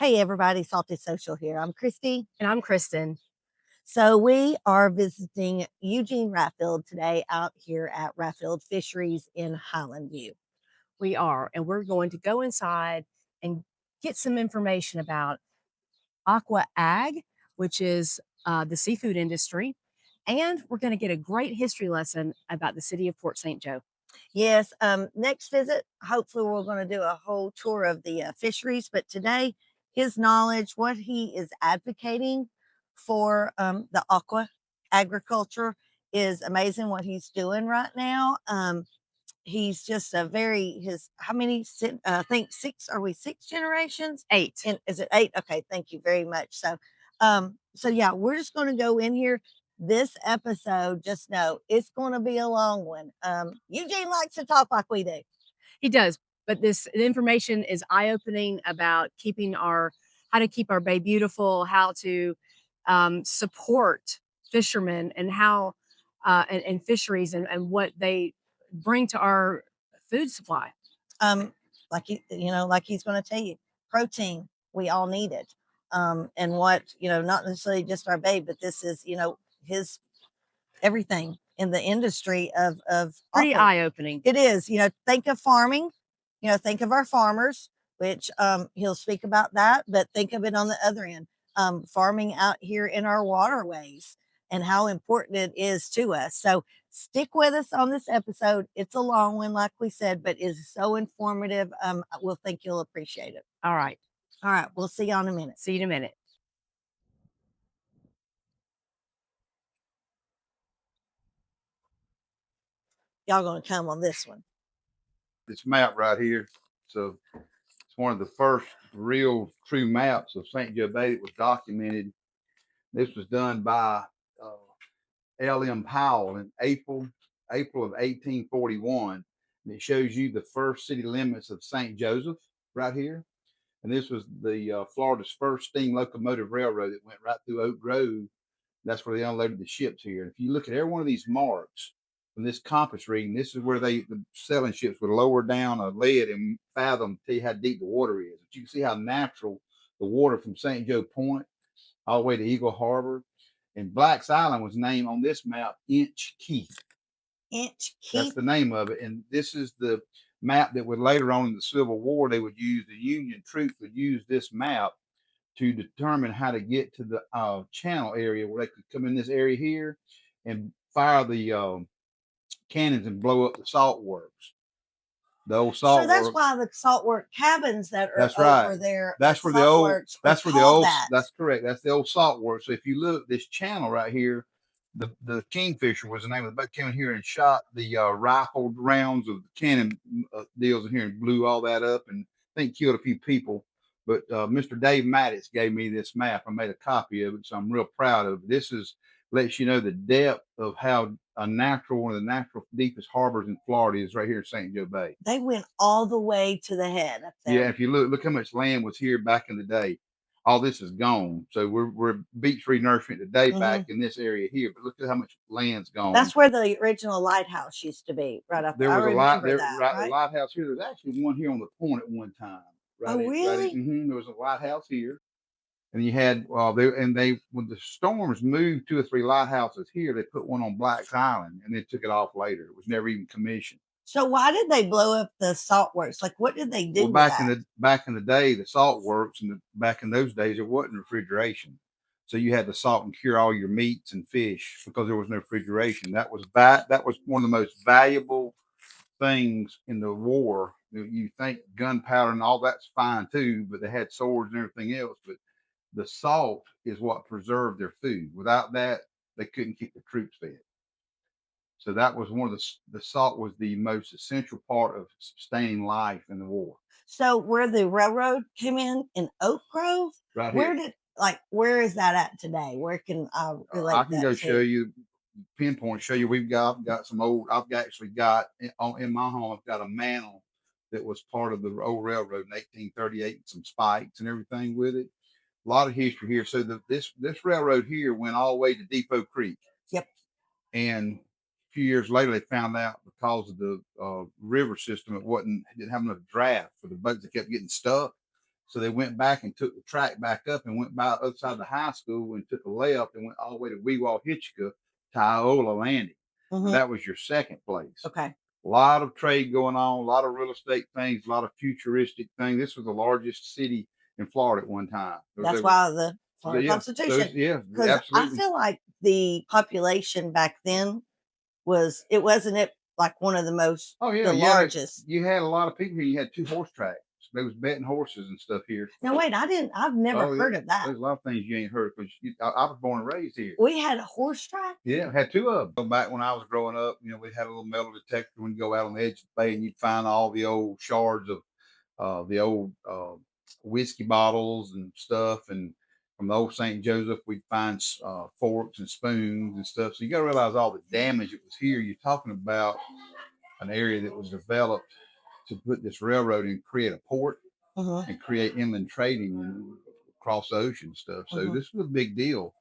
Hey everybody, Salty Social here. I'm Christy. And I'm Kristen. So we are visiting Eugene Raffield today out here at Raffield Fisheries in Highland View. We are, and we're going to go inside and get some information about Aqua Ag, which is the seafood industry. And we're going to get a great history lesson about the city of Port St. Joe. Yes, next visit, hopefully we're going to do a whole tour of the fisheries, but today his knowledge, what he is advocating for the aqua agriculture is amazing what he's doing right now. He's just a very how many I think six generations? Eight. And is it eight? Okay, thank you very much. So yeah, we're just going to go in here. This episode, just know it's going to be a long one. Eugene likes to talk like we do. He does, but the information is eye-opening about how to keep our bay beautiful, how to support fishermen, and how and fisheries and what they bring to our food supply. Like he's going to tell you, protein, we all need it. And what, not necessarily just our babe, but this is, his everything in the industry of pretty eye-opening. It is, think of farming, think of our farmers, which he'll speak about that, but think of it on the other end, farming out here in our waterways and how important it is to us. So stick with us on this episode. It's a long one, like we said, but it's so informative. We'll think you'll appreciate it. All right. We'll see you in a minute. See you in a minute. Y'all gonna come on this one. This map right here. So it's one of the first real true maps of St. Joe Bay that was documented. This was done by L.M. Powell in April of 1841. And it shows you the first city limits of St. Joseph right here. And this was the Florida's first steam locomotive railroad that went right through Oak Grove. That's where they unloaded the ships here. And if you look at every one of these marks from this compass reading, this is where the sailing ships would lower down a lead and fathom to tell you how deep the water is. But you can see how natural the water from St. Joe Point all the way to Eagle Harbor. And Black's Island was named on this map Inch Keith. Inch Keith? That's the name of it. And this is the map that would later on in the Civil War, they would use, the Union troops would use this map to determine how to get to the channel area where they could come in this area here and fire the cannons and blow up the salt works. The old salt works. So that's why the salt work cabins that are over there. That's where the old. That's where the old. That's correct. That's the old salt works. So if you look, this channel right here, the Kingfisher was the name of the boat. Came in here and shot the rifled rounds of the cannon deals in here and blew all that up and I think killed a few people. But Mr. Dave Maddox gave me this map. I made a copy of it, so I'm real proud of it. This lets you know the depth of how one of the natural deepest harbors in Florida is right here in St. Joe Bay. They went all the way to the head up there. Yeah, if you look how much land was here back in the day. All this is gone. So we're beach renourishment today back in this area here. But look at how much land's gone. That's where the original lighthouse used to be, right up there. There was a lighthouse here. There's actually one here on the point at one time. Right, oh, really? There was a lighthouse here. And you had when the storms moved 2 or 3 lighthouses here, they put one on Black's Island and they took it off later. It was never even commissioned. So why did they blow up the salt works? Like, what did they do? Well, back in the day, the salt works, and back in those days, there wasn't refrigeration, so you had to salt and cure all your meats and fish because there was no refrigeration. That was one of the most valuable things in the war. You think gunpowder and all that's fine too, but they had swords and everything else. But the salt is what preserved their food. Without that, they couldn't keep the troops fed. So that was one of the salt was the most essential part of sustaining life in the war. So where the railroad came in Oak Grove, right here. Where is that at today? Where can I relate? I can go show you, pinpoint, show you. I've got some old. I've actually got in my home. I've got a mantle that was part of the old railroad in 1838, some spikes and everything with it. A lot of history here. So this railroad here went all the way to Depot Creek. Yep. And a few years later, they found out because of the river system, it didn't have enough draft for the boats that kept getting stuck. So they went back and took the track back up and went by the other side of the high school and took a left and went all the way to Weewaw Hitchcock to Iola Landing. That was your second place. Okay. A lot of trade going on, a lot of real estate things, a lot of futuristic things. This was the largest city in Florida at one time. That's why the Florida yeah, Constitution. yeah, Because I absolutely. feel like the population back then wasn't it like one of the most Oh yeah, the largest. You had a lot of people here. You had 2 horse tracks. They was betting horses and stuff here. Now wait, I've never heard of that. There's a lot of things you ain't heard because I was born and raised here. We had a horse track. Yeah, had 2 of them. Back when I was growing up, you know, we had a little metal detector when you go out on the edge of the bay and you'd find all the old shards of the old whiskey bottles and stuff. And from the old St. Joseph, we'd find forks and spoons and stuff. So you got to realize all the damage that was here. You're talking about an area that was developed to put this railroad and create a port and create inland trading across the ocean and stuff. So this was a big deal.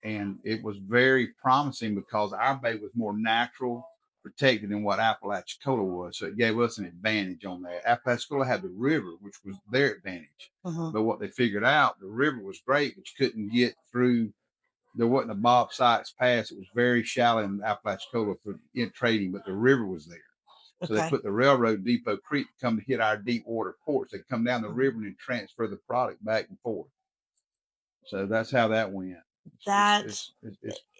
And it was very promising because our bay was more natural, protected than what Apalachicola was. So it gave us an advantage on that. Apalachicola had the river, which was their advantage. But what they figured out, the river was great, but you couldn't get through. There wasn't a Bob Sykes Pass. It was very shallow in Apalachicola for trading, but the river was there. So they put the railroad Depot Creek to come to hit our deep water ports. They come down the river and transfer the product back and forth. So that's how that went. It's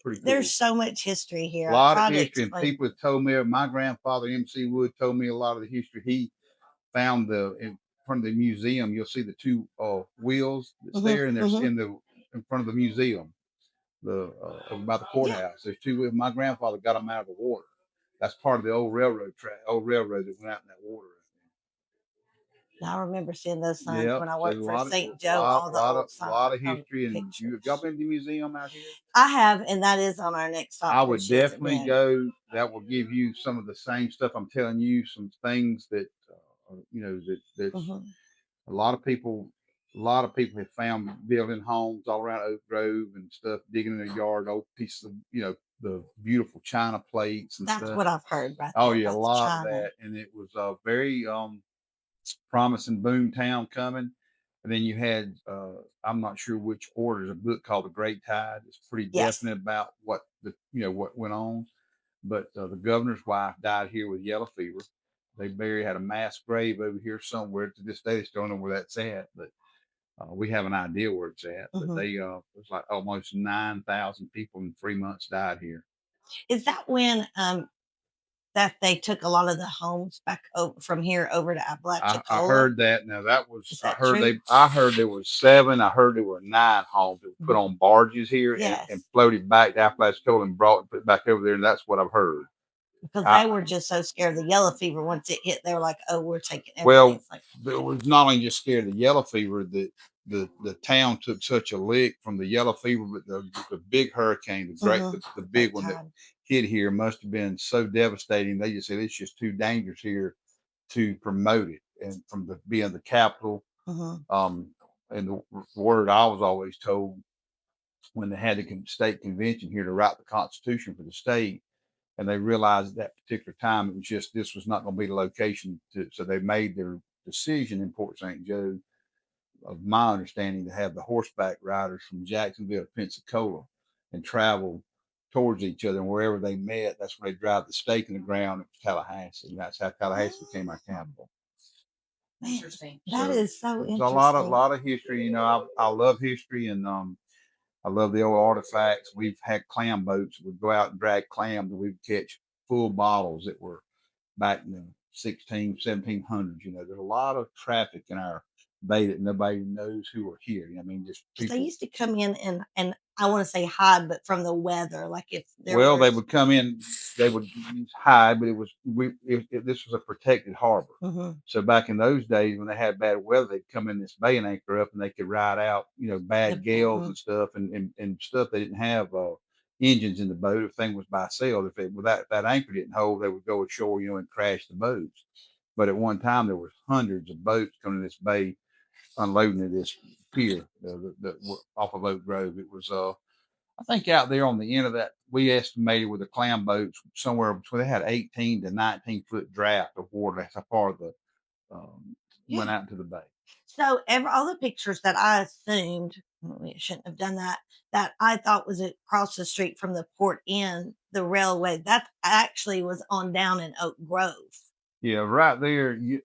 pretty cool. There's so much history here. A lot of history, and people have told me. My grandfather, MC Wood, told me a lot of the history. He found in front of the museum. You'll see the 2 wheels that's there, and there's in front of the museum, by the courthouse. There's 2 wheels. My grandfather got them out of the water. That's part of the old railroad track, old railroad that went out in that water. I remember seeing those signs when I worked for St. Joe. A lot of history, and y'all been to the museum out here? I have, and that is on our next stop. I would definitely go. That will give you some of the same stuff I'm telling you. Some things that you know that a lot of people have found building homes all around Oak Grove and stuff, digging in their yard, old pieces of the beautiful china plates and stuff. That's what I've heard. Right. Oh yeah, a lot of that, and it was a very promising boom town coming. And then you had I'm not sure which order. There's a book called The Great Tide. It's pretty definite about what what went on. But the governor's wife died here with yellow fever. They had a mass grave over here somewhere. To this day, they still don't know where that's at, but we have an idea where it's at. But it was like almost 9,000 people in 3 months died here. Is that when that they took a lot of the homes back from here over to Apalachicola? I heard that. Now that was I heard I heard there was 7. I heard there were 9 homes that were put on barges here and floated back to Apalachicola and put back over there. And that's what I've heard. Because they were just so scared of the yellow fever. Once it hit, they were like, "Oh, we're taking everything." Well, it was not only just scared of the yellow fever. The town took such a lick from the yellow fever, but the big hurricane, the big one that hit here must have been so devastating. They just said it's just too dangerous here to promote it, and from being the capital, and the word I was always told when they had the state convention here to write the Constitution for the state. And they realized at that particular time it was just this was not going to be the location. So they made their decision in Port St. Joe, of my understanding, to have the horseback riders from Jacksonville to Pensacola and travel towards each other. And wherever they met, that's where they drive the stake in the ground. It was Tallahassee. And that's how Tallahassee became our capital. Interesting. That is so interesting. There's a lot of history. You know, I love history, and I love the old artifacts. We've had clam boats. We'd go out and drag clams, and we'd catch full bottles that were back in the 1700s. You know, there's a lot of traffic in our bay that nobody knows who are here. I mean, just people. They used to come in and I want to say hide, but from the weather, like if they would come in, they would hide, but this was a protected harbor. So back in those days when they had bad weather, they'd come in this bay and anchor up, and they could ride out, bad gales and stuff, and stuff. They didn't have engines in the boat. Everything was by sail. If that anchor didn't hold, they would go ashore, and crash the boats. But at one time there was hundreds of boats coming to this bay, unloading at this pier off of Oak Grove. It was I think out there on the end of that, we estimated with the clam boats somewhere between, they had 18 to 19 foot draft of water. That's how far went out into the bay. So all the pictures that I assumed, we shouldn't have done that, that I thought was across the street from the port in the railway, that actually was on down in Oak Grove. Yeah, right there. You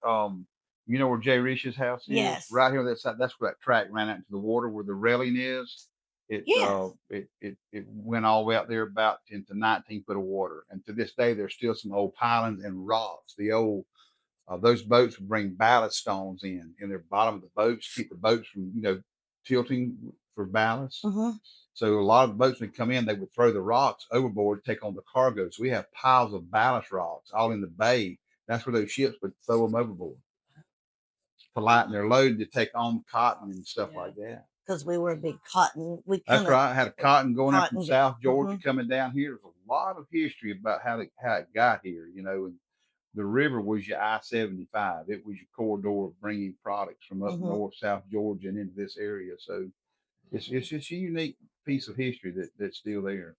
know where Jay Rich's house is? Yes. Right here on that side. That's where that track ran out into the water where the railing is. Yes. It went all the way out there about into 19 foot of water. And to this day, there's still some old pilings and rocks. The old those boats would bring ballast stones in their bottom of the boats, keep the boats from tilting for ballast. Hmm. So a lot of the boats would come in, they would throw the rocks overboard, take on the cargo. So we have piles of ballast rocks all in the bay. That's where those ships would throw them overboard to lighten their load to take on cotton and stuff like that. Because we were a big cotton. We That's kind of right. Had a cotton going in from cotton. South Georgia Mhm. coming down here. There's a lot of history about how it got here. And the river was your I-75. It was your corridor of bringing products from up Mhm. north, South Georgia, and into this area. So it's just a unique piece of history that's still there.